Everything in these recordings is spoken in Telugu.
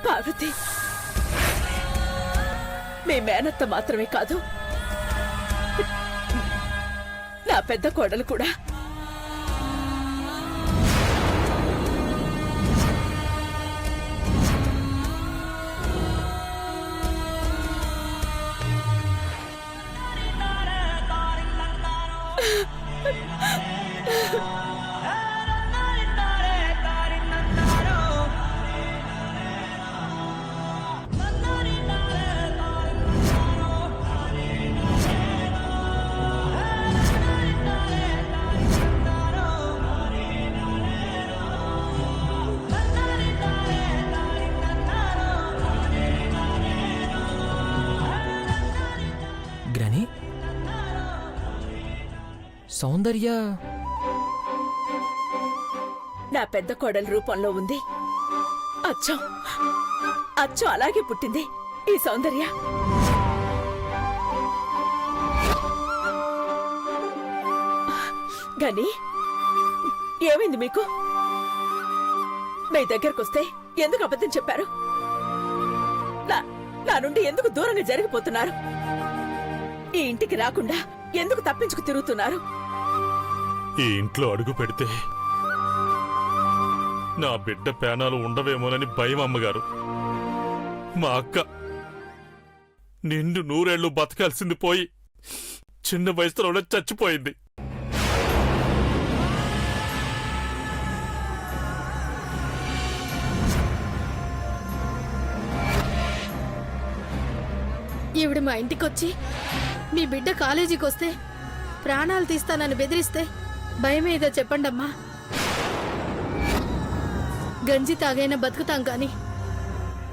పార్వతి, మీ మేనత్త మాత్రమే కాదు, నా పెద్ద కోడలు కూడా. గ్రాని, సౌందర్య నా పెద్ద కోడలు రూపంలో ఉంది. అచ్చం అచ్చం అలాగే పుట్టింది ఈ సౌందర్య. గాని ఏమైంది మీకు? మీ దగ్గరకొస్తే ఎందుకు అబద్ధం చెప్పారు? నా నుండి ఎందుకు దూరంగా జరిగిపోతున్నారు? ఈ ఇంటికి రాకుండా ఎందుకు తప్పించుకు తిరుగుతున్నారు? ఈ ఇంట్లో అడుగు పెడితే నా బిడ్డ పేనాలు ఉండవేమోనని భయం అమ్మగారు. మా అక్క నిండు 100 ఏళ్లు బతకాల్సింది పోయి చిన్న వయసులోనే చచ్చిపోయింది. ఈవిడ మా ఇంటికొచ్చి మీ బిడ్డ కాలేజీకి వస్తే ప్రాణాలు తీస్తానని బెదిరిస్తే భయమేదో చెప్పండమ్మా. గంజి తాగైనా బతుకుతాం కాని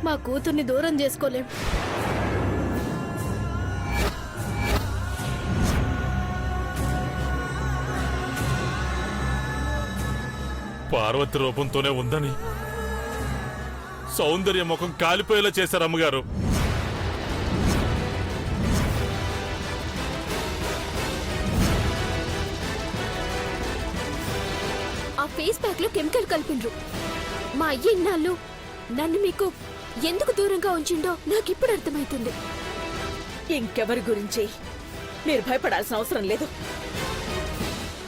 మా కూతుర్ని దూరం చేసుకోలేం. పార్వతి రూపంతోనే ఉందని సౌందర్య ముఖం కాలిపోయేలా చేశారు అమ్మగారు. ఆ ఫేస్ ప్యాక్ లో కెమికల్ కలిపిండ్రు. మా అయ్య ఇన్నాళ్ళు నన్ను మీకు ఎందుకు దూరంగా ఉంచిండో నాకిప్పుడు అర్థమైతుంది. ఇంకెవరి గురించి మీరు భయపడాల్సిన అవసరం లేదు.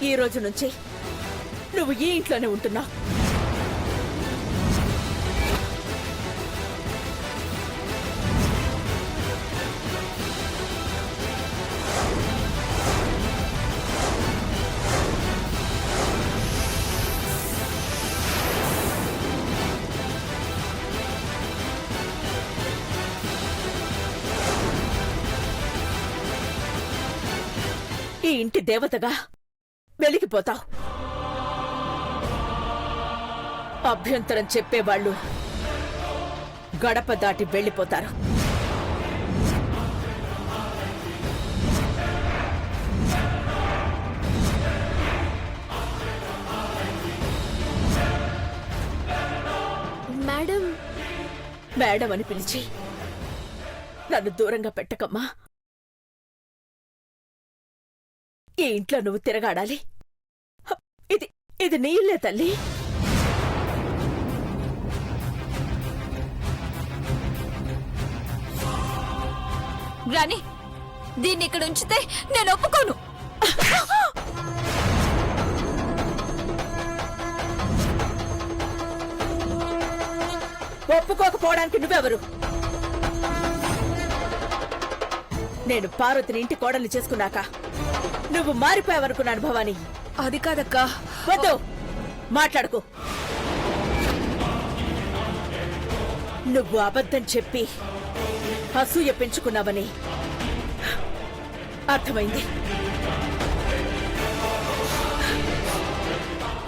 ఈ రోజు నుంచి నువ్వు ఈ ఇంట్లోనే ఉంటున్నావు. ఈ ఇంటి దేవతగా వెలిగిపోతావు. అభ్యంతరం చెప్పేవాళ్లు గడప దాటి వెళ్లిపోతారు. మేడం మేడం అని పిలిచి నన్ను దూరంగా పెట్టకమ్మా. ఈ ఇంట్లో నువ్వు తిరగాడాలి. ఇది నీ ఇల్లే తల్లి. రాణి, దీన్ని ఇక్కడ ఉంచితే నేను ఒప్పుకోను. ఒప్పుకోకపోవడానికి నువ్వెవరు? నేను పార్వతిని ఇంటి కోడల్ని చేసుకున్నాక నువ్వు మారిపోయావనుకున్నాను భవానీ. అది కాదక్కా. వద్దు, మాట్లాడుకో. నువ్వు అబద్ధం చెప్పి అసూయ పెంచుకున్నావని అర్థమైంది.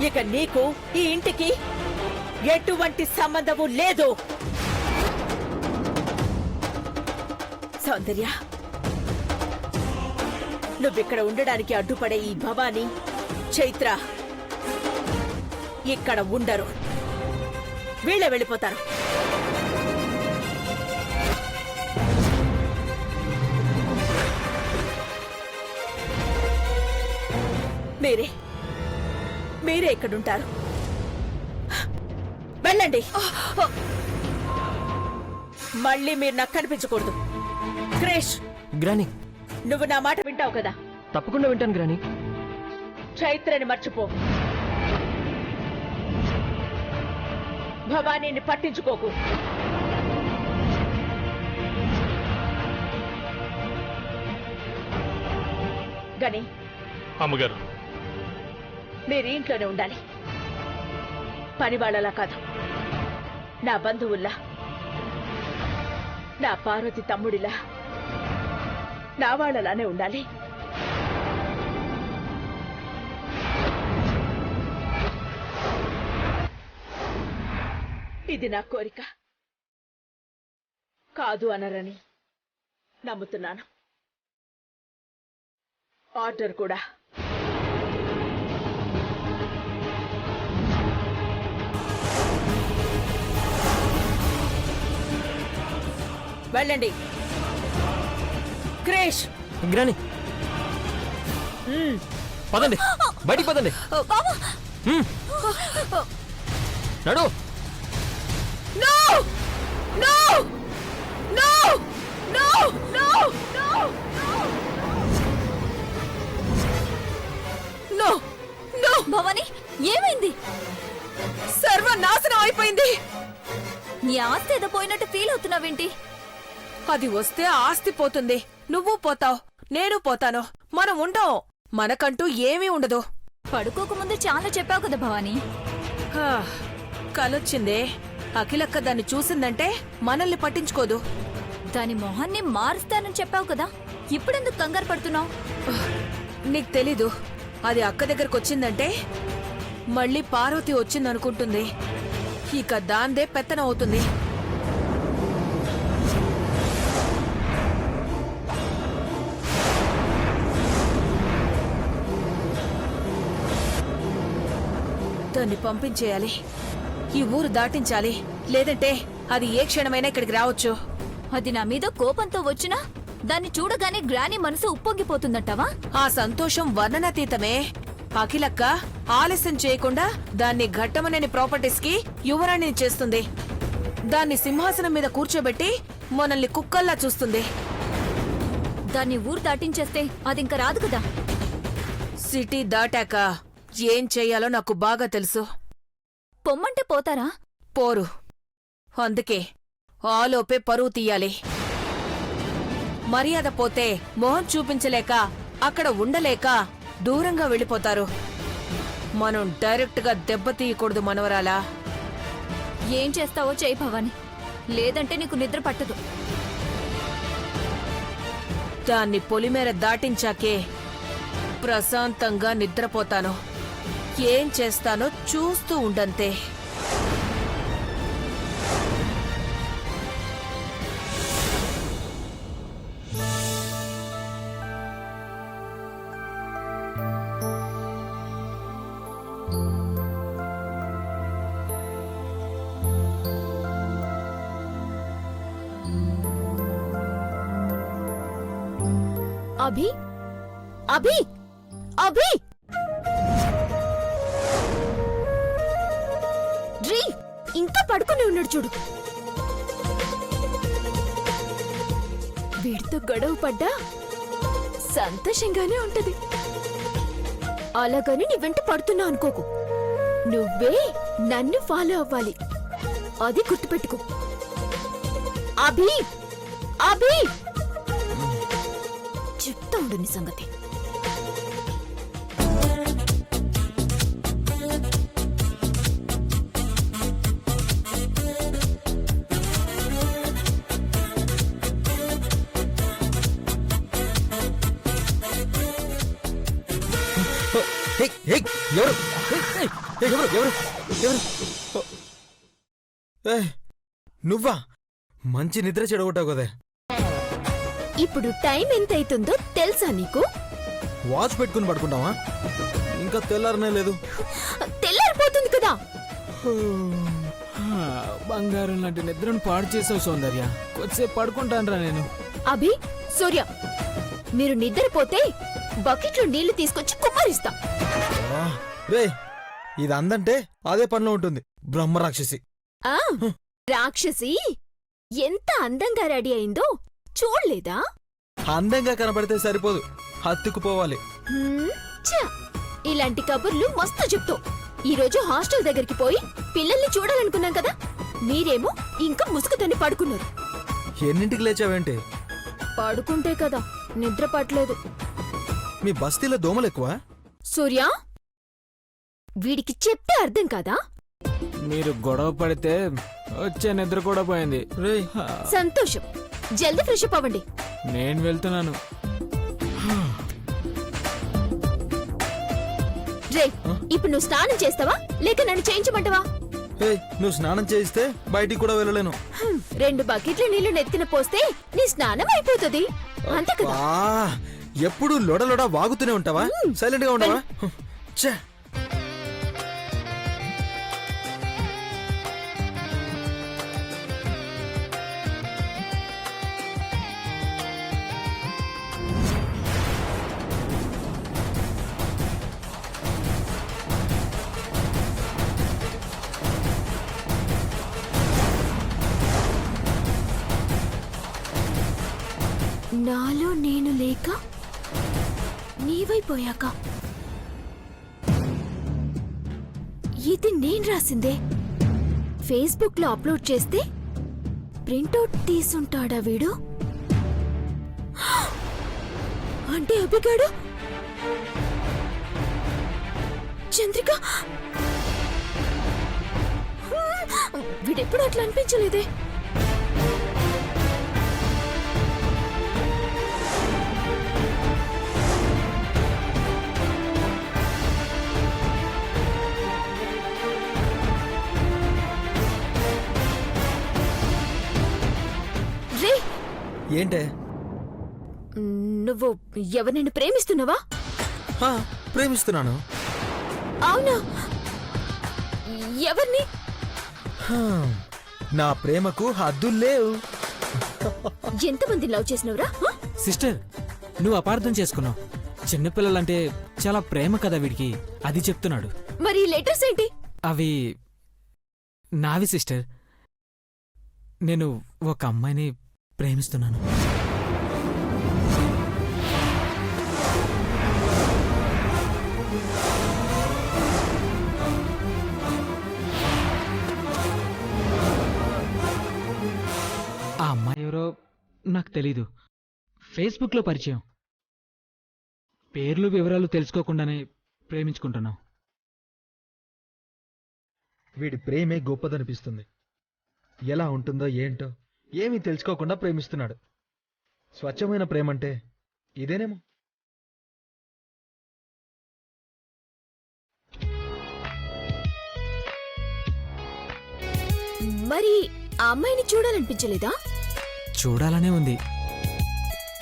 ఇక నీకు ఈ ఇంటికి ఎటువంటి సంబంధము లేదు. సౌందర్య, నువ్విక్కడ ఉండడానికి అడ్డుపడే ఈ భవానీ, చైత్ర ఇక్కడ ఉండరు. వీళ్ళే వెళ్ళిపోతారు. మీరే ఇక్కడుంటారు. వెళ్ళండి. మళ్ళీ మీరు నాకు కనిపించకూడదు. క్రిష్, గ్రాని నువ్వు నా మాట వింటావు కదా? తప్పకుండా వింటాను గ్రాని. చైత్రని మర్చిపో. భవానీని పట్టించుకోకు. గని, అమ్మగారు, మీరు ఇంట్లోనే ఉండాలి. పని వాళ్ళలా కాదు, నా బంధువుల్లా, నా పార్వతి తమ్ముడిలా, నా వాళ్ళలానే ఉండాలి. ఇది నా కోరిక. కాదు అనరని నమ్ముతున్నాను. ఆర్డర్ కూడా. వెళ్ళండి. క్రిష్, గ్రాని పదండి, బయటికి పదండి. నడు. No! No! No! No! No! No! No! No! Bhavani, ఏమైంది? సర్వనాశనం అయిపోయింది. నీ ఆస్తి ఏదో పోయినట్టు ఫీల్ అవుతున్నావేంటి? అది వస్తే ఆస్తి పోతుంది, నువ్వు పోతావు, నేను పోతాను, మనం ఉండం. మనకంటూ ఏమీ ఉండదు. పడుకోకముందు చాలా చెప్పావు కదా భవాని. హా, కలొచ్చిందే. అఖిలక్క దాన్ని చూసిందంటే మనల్ని పట్టించుకోదు. దాని మొహాన్ని మారుస్తానని చెప్పావు కదా, ఇప్పుడెందుకు కంగారు పడుతున్నావు? నీకు తెలీదు, అది అక్క దగ్గరకు వచ్చిందంటే మళ్ళీ పార్వతి వచ్చిందనుకుంటుంది. ఇక దాందే పెత్తనం అవుతుంది. దాన్ని పంపించేయాలి, ఈ ఊరు దాటించాలి. లేదంటే అది ఏ క్షణమైనా ఇక్కడికి రావచ్చు. అది నా మీద కోపంతో వచ్చినా దాన్ని చూడగానే గ్రాని మనసు ఉప్పొంగిపోతుందంటావా? ఆ సంతోషం వర్ణనాతీతమే. అఖిలక్క ఆలస్యం చేయకుండా దాన్ని ఘట్టమనేని ప్రాపర్టీస్ కి యువరాణిని చేస్తుంది. దాన్ని సింహాసనం మీద కూర్చోబెట్టి మనల్ని కుక్కల్లా చూస్తుంది. దాన్ని ఊరు దాటించేస్తే అది ఇంకా రాదు కదా. సిటీ దాటాక ఏం చెయ్యాలో నాకు బాగా తెలుసు. పొమ్మంటే పోతారా? పోరు. అందుకే ఆలోపే పరువు తీయాలి. మర్యాద పోతే మొహం చూపించలేక, అక్కడ ఉండలేక దూరంగా వెళ్ళిపోతారు. మనం డైరెక్ట్ గా దెబ్బతీయకూడదు మనవరాలా. ఏం చేస్తావో చేయి భవాని, లేదంటే నీకు నిద్ర పట్టదు. దాన్ని పొలిమేర దాటించాకే ప్రశాంతంగా నిద్రపోతాను. ఏం చేస్తానో చూస్తూ ఉండంతే. అభి, అభి, అభి! రీ, ఇంకా పడుకుని ఉన్నాడు చూడు. వీడితో గొడవ పడ్డా సంతోషంగానే ఉంటది. అలాగని నీ వెంట పడుతున్నా అనుకోకు. నువ్వే నన్ను ఫాలో అవ్వాలి, అది గుర్తుపెట్టుకో. అభి, అభి! చెప్తా ఉండు నీ సంగతి. ఎవరు ఎవరు ఎవరు ఎవరు? నువ్వా? మంచి నిద్ర చెడగొట్టావు కదా. ఇప్పుడు టైం ఎంత అవుతుందో తెలుసా నీకు? వాచ్ పెట్టుకుని పడుకుంటావా? ఇంకా తెల్లారనే లేదు. తెల్లారిపోతుంది కదా. బంగారం లాంటి నిద్రను పాడు చేసావు సౌందర్య. కొద్దిసేపు పడుకుంటానరా నేను. అభి, సూర్య, మీరు నిద్రపోతే బకెట్లో నీళ్లు తీసుకొచ్చి కుమ్మరిస్తా. రే, ఇది అందంటే అదే పనిలో ఉంటుంది. బ్రహ్మరాక్షసి. ఆ రాక్షసి ఎంత అందంగా రెడీ అయిందో చూడలేదా? అందంగా కనబడితే సరిపోదు, హత్తుకుపోవాలి. హ్మ్, ఛ! ఇలాంటి కబుర్లు మస్తు చెప్తావు. ఈ రోజు హాస్టల్ దగ్గరికి పోయి పిల్లల్ని చూడాలనుకున్నాం కదా, మీరేమో ఇంకా ముసుగుతోని పడుకున్నారు. ఎన్నింటికి లేచావేంటి? పడుకుంటే కదా నిద్ర పట్టలేదు. మీ బస్తీలో దోమలు ఎక్కువ? సూర్య, వీడికి చెప్తే అర్థం కాదా? మీరు గొడవ పడితే వచ్చే నిద్ర కూడా పోయింది. రే సంతోషం, జల్దీ ఫ్రెష్ అప్ అవ్వండి. నేను వెళ్తున్నాను. రే, ఇప్పుడు నువ్వు స్నానం చేస్తావా లేక నన్ను చేయించమంటావా? నువ్వు స్నానం చేయిస్తే బయటికి కూడా వెళ్ళలేను. 2 బకెట్ల నీళ్లు నెత్తిన పోస్తే నీ స్నానం అయిపోతుంది, అంతే కదా? ఎప్పుడు లొడ వాగుతూనే ఉంటావా? సైలెంట్ గా ఉండవా? ఛే! నాలో నేను లేక నీవైపోయాక ఇది నేను రాసిందే. ఫేస్బుక్ లో అప్లోడ్ చేస్తే ప్రింటౌట్ తీసుంటాడా వీడు? అంటే అభిగాడు చంద్రిక వీడెప్పుడు అట్లా అనిపించలేదే. రే, ఏంటే? నువ్వు ఎవరిని ప్రేమిస్తున్నావా? ప్రేమిస్తున్నాను. అవునా? ఎవరిని? నా ప్రేమకు హద్దుల్లేవు. ఎంతమంది లవ్ చేసినవరా? సిస్టర్, నువ్వు అపార్థం చేసుకున్నావు. చిన్నపిల్లలంటే చాలా ప్రేమ కదా వీడికి, అది చెప్తున్నాడు. మరి ఈ లెటర్స్ ఏంటి? అవి నావి సిస్టర్. నేను ఒక అమ్మాయిని ప్రేమిస్తున్నాను. ఆ అమ్మాయి ఎవరో నాకు తెలీదు. ఫేస్బుక్లో పరిచయం. పేర్లు వివరాలు తెలుసుకోకుండానే ప్రేమించుకుంటున్నాం. వీడి ప్రేమే గొప్పదనిపిస్తుంది. ఎలా ఉంటుందో ఏంటో ఏమీ తెలుసుకోకుండా ప్రేమిస్తున్నాడు. స్వచ్ఛమైన ప్రేమంటే ఇదేనేమో. మరి ఆ అమ్మాయిని చూడాలనిపించలేదా? చూడాలనే ఉంది,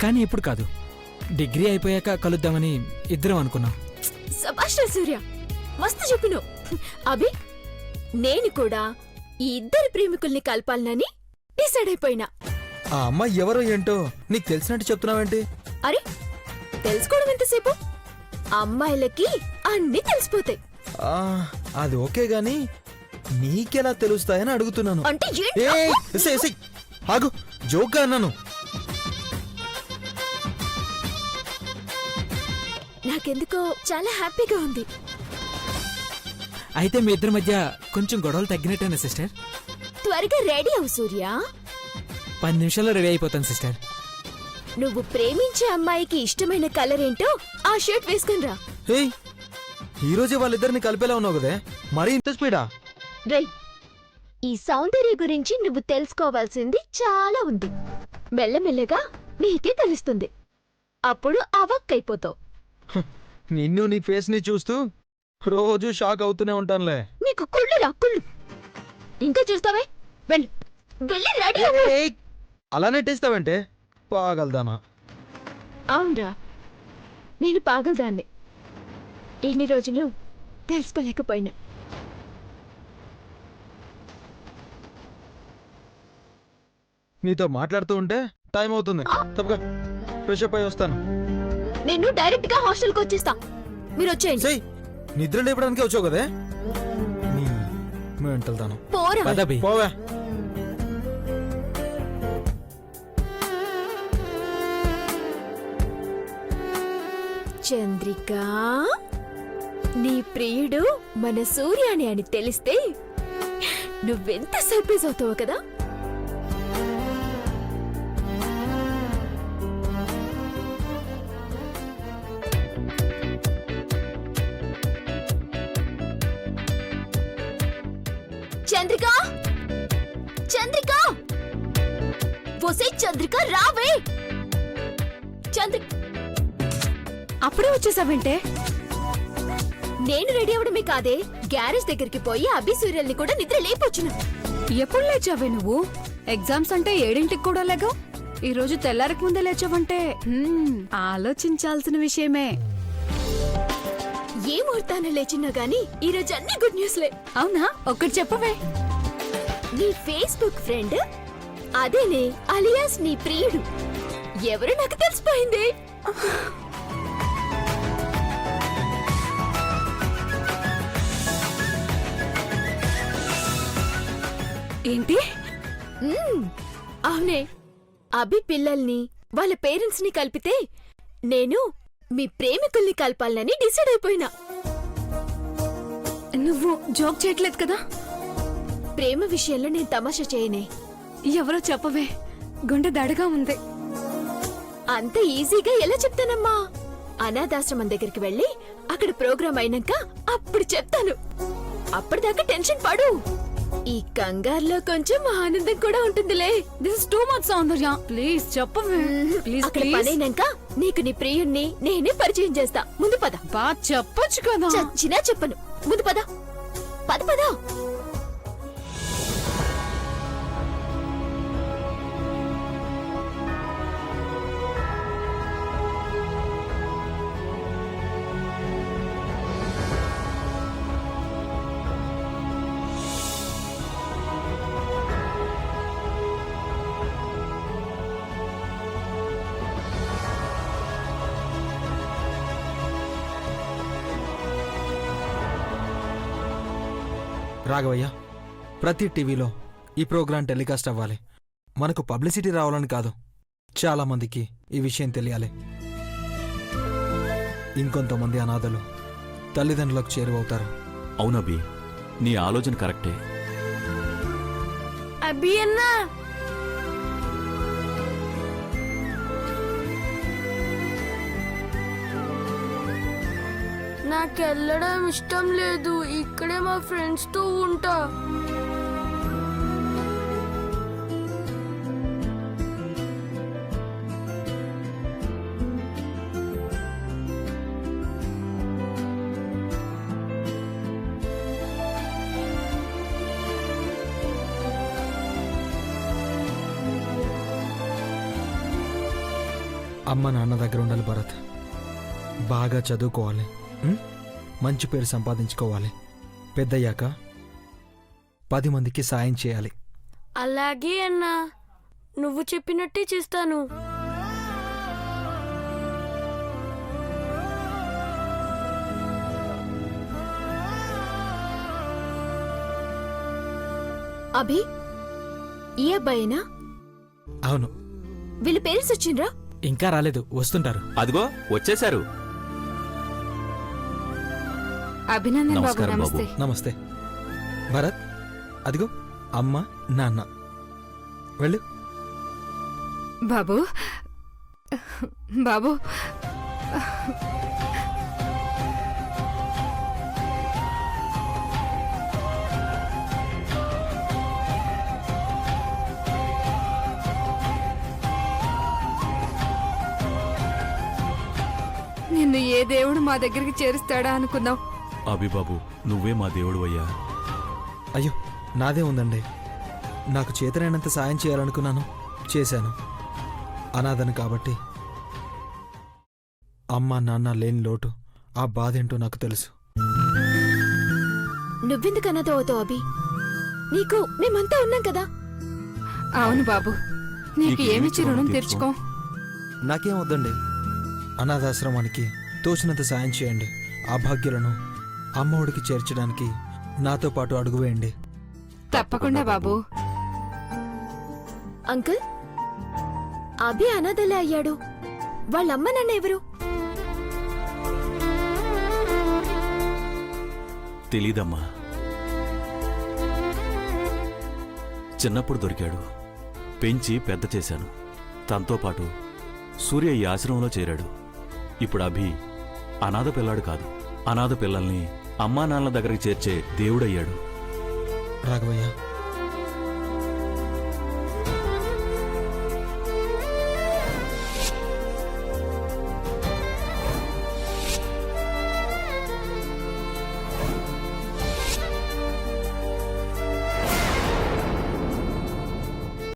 కానీ ఇప్పుడు కాదు. డిగ్రీ అయిపోయాక కలుద్దామని ఇద్దరం అనుకున్నాం. సభాష్ రా సూర్య, మస్తు చెప్పినావు. అభి, నేను కూడా ఈ ఇద్దరు ప్రేమికుల్ని కలపాలనని డిసైడ్ అయిపోయినా. ఆ అమ్మాయి ఎవరో ఏంటో నీకు తెలిసినట్టు చెప్తున్నావేంటి? అరే, తెలుసుకోవడం ఎంతసేపు? అమ్మాయిలకి అన్నీ తెలిసిపోతాయి. ఆ, అది ఓకే గాని నీకెలా తెలుస్తాయని అడుగుతున్నాను. అంటే ఏంటి? ఏయ్, ఎసే, ఎసే. ఆగు, జోక్గా అన్నాను. నాకెందుకో చాలా హ్యాపీగా ఉంది. అయితే మీ ఇద్దరి మధ్య కొంచెం గొడవలు తగ్గినట్టేనా సిస్టర్? త్వరగా రెడీ అవు సూర్య. 10 నిమిషాల్లో రెడీ అయిపోతాను సిస్టర్. నువ్వు ప్రేమించే అమ్మాయికి ఇష్టమైన కలర్ ఏంటో ఆ షర్ట్ వేసుకుని రా. ఏయ్, ఈ రోజే వాళ్ళిద్దరిని కలిపేలా ఉన్నావు కదే, మరీ ఇంత స్పీడా? రై, ఈ సౌందర్య గురించి నువ్వు తెలుసుకోవాల్సింది చాలా ఉంది. మెల్లమెల్లగా నీకే తెలుస్తుంది. అప్పుడు అవక్కైపోతావు. నిన్ను నీ ఫేస్ ని చూస్తూ రోజు షాక్ అవుతూనే ఉంటానులే. నీకు కుళ్ళు రా, కుళ్ళు. ఇంకా చూస్తావే? వెళ్ళు, వెళ్ళి రెడీ అవ్వు. ఏయ్, అలా నెట్టేస్తావంటే పాగలదానా? అవునరా, నేను పాగలదాన్ని. ఇన్ని రోజులు తెలుసుకోలేకపోయినా. నీతో మాట్లాడుతూ ఉంటే టైం అవుతుంది. తప్పగా ఫ్రెష్ అప్ అయి వస్తాను. నేను డైరెక్ట్ గా హాస్టల్కి వచ్చేస్తా, మీరు వచ్చేయండి. సై, నిద్ర లేపడానికి వచ్చావు కదే. నీ వెళ్తాను. పోరా. పద అభి. పోవే. చంద్రిక, నీ ప్రియుడు మన సూర్యాని అని తెలిస్తే నువ్వెంత సర్ప్రైజ్ అవుతావు కదా. చంద్రిక, చంద్రిక, ఒసే చంద్రిక రావే. చంద్రిక, అప్పుడే వచ్చేసావంటే? నేను రెడీ అవడమే కాదే, గ్యారేజ్ దగ్గరికి పోయి అభి సూర్యల్ని కూడా నిద్ర లేపొచ్చిన. ఎప్పుడు లేచావే నువ్వు? ఎగ్జామ్స్ అంటే 7ంటికి కూడా లేగావు. ఈ రోజు తెల్లారికి ముందే లేచావంటే ఆలోచించాల్సిన విషయమే. ఏ ముహూర్తాన లేచినా గానీ ఈ రోజు అన్ని గుడ్ న్యూస్లే. అవునా? ఒక్కటి చెప్పవే. నీ ఫేస్బుక్ ఫ్రెండ్ అదేనే, అలియాస్ నీ ప్రియుడు ఎవరు నాకు తెలిసిపోయింది. ఏంటి? అవునే, అభి పిల్లల్ని వాళ్ళ పేరెంట్స్ ని కలిపితే నేను మీ ప్రేమికుల్ని కలపాలని డిసైడ్ అయిపోయినా. నువ్వు జోక్ చేయట్లేదు కదా? ప్రేమ విషయంలో నేను తమాషా చేయనే. ఎవరో చెప్పవే, గుండె దడగా ఉంది. అంత ఈజీగా ఎలా చెప్తానమ్మా? అనాథాశ్రమం దగ్గరికి వెళ్ళి అక్కడ ప్రోగ్రాం అయినాక అప్పుడు చెప్తాను. అప్పటిదాకా టెన్షన్ పడు. ఈ కంగారులో కొంచెం ఆనందం కూడా ఉంటుందిలే. This is too much Soundarya, please చెప్పవే. ప్లీజ్ అక్కడ ప్లీజ్. పనైనాక నీకు నీ ప్రియుణ్ణి నేనే పరిచయం చేస్తా. ముందు పద. బా చెప్పొచ్చు కదా. చచ్చినా చెప్పను. ముందు పద. పద పద. రాఘవయ్య, ప్రతి టీవీలో ఈ ప్రోగ్రాం టెలికాస్ట్ అవ్వాలి. మనకు పబ్లిసిటీ రావాలని కాదు, చాలా మందికి ఈ విషయం తెలియాలి. ఇంకొంతమంది అనాథలు తల్లిదండ్రులకు చేరువవుతారు. అవునబి, నీ ఆలోచన కరెక్టే. అభి అన్నా, నాకెళ్ళడం ఇష్టం లేదు. ఇక్కడే మా ఫ్రెండ్స్ తో ఉంటా. అమ్మ నాన్న దగ్గర ఉండాలి భరత్. బాగా చదువుకోవాలి, మంచి పేరు సంపాదించుకోవాలి. పెద్దయ్యాక 10 మందికి సాయం చేయాలి. అలాగే అన్నా, నువ్వు చెప్పినట్టే చేస్తాను. అభి, ఈ అబ్బాయినా? అవును. వీళ్ళ పేరెంట్స్ వచ్చిండ్రా? ఇంకా రాలేదు, వస్తుంటారు. అదిగో వచ్చేశారు. అభినందన్ బాబు, నమస్కారం బాబు. నమస్తే. నమస్తే భరత్. అదిగో అమ్మ నాన్న. వెళ్ళు. బాబు, బాబు, నిన్ను ఏ దేవుడు మా దగ్గరికి చేరుస్తాడా అనుకున్నావు. అభిబాబు, నువ్వే మా దేవుడు అయ్యా. అయ్యో, నాదే ఉందండి. నాకు చేతనైనంత సాయం చేయాలనుకున్నాను, చేశాను. అనాథను కాబట్టి అమ్మ నాన్న లేని లోటు, ఆ బాధేంటో నాకు తెలుసు. నువ్వెందుకు అన్నదో అవుతావు అభి? నీకు మేమంతా ఉన్నాం కదా. అవును బాబు, నీకు నీకు ఏమిచ్చి రుణం తీర్చుకో. నాకేం వద్దండి. అనాథాశ్రమానికి తోచినంత సాయం చేయండి. ఆ భాగ్యులను అమ్మఒడికి చేర్చడానికి నాతో పాటు అడుగు వేయండి. తప్పకుండా బాబు. అంకుల్, అభి అనాథలే అయ్యాడు. వాళ్ళమ్మ నాన్న ఎవరు? తెలీదమ్మా. చిన్నప్పుడు దొరికాడు, పెంచి పెద్ద చేశాను. తనతో పాటు సూర్య ఈ ఆశ్రమంలో చేరాడు. ఇప్పుడు అభి అనాథ పిల్లాడు కాదు, అనాథ పిల్లల్ని అమ్మా నాన్నల దగ్గరికి చేర్చే దేవుడయ్యాడు. రాఘవయ్య